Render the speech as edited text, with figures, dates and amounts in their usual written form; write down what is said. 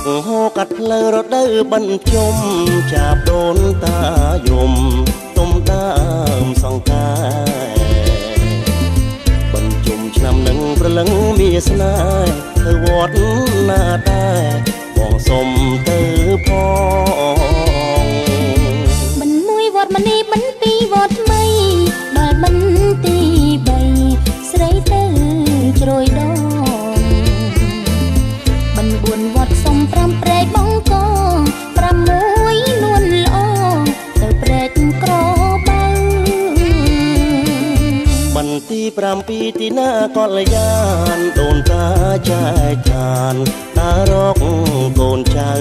ហូកាត់ផ្លូវរដូវបញ្ជុំចាប់ដូនតាយំទុំដើមសង្ការបញ្ជុំឆ្នាំនឹងប្រលឹងមានស្នេហ៍ទៅវត្តណាដែរបងសុំទៅផងមិនមួយវត្តមនីមិនពីរវត្តថ្មីដល់មិនទី3ស្រីទៅជ្រោយដងមិន4វត្តសុំ5ព្រែកបងកង6នួនល្អទៅព្រែកក្របើបន្ទី7ទីណាកលយានដូនតាចែកឋានតារកកូនចៅ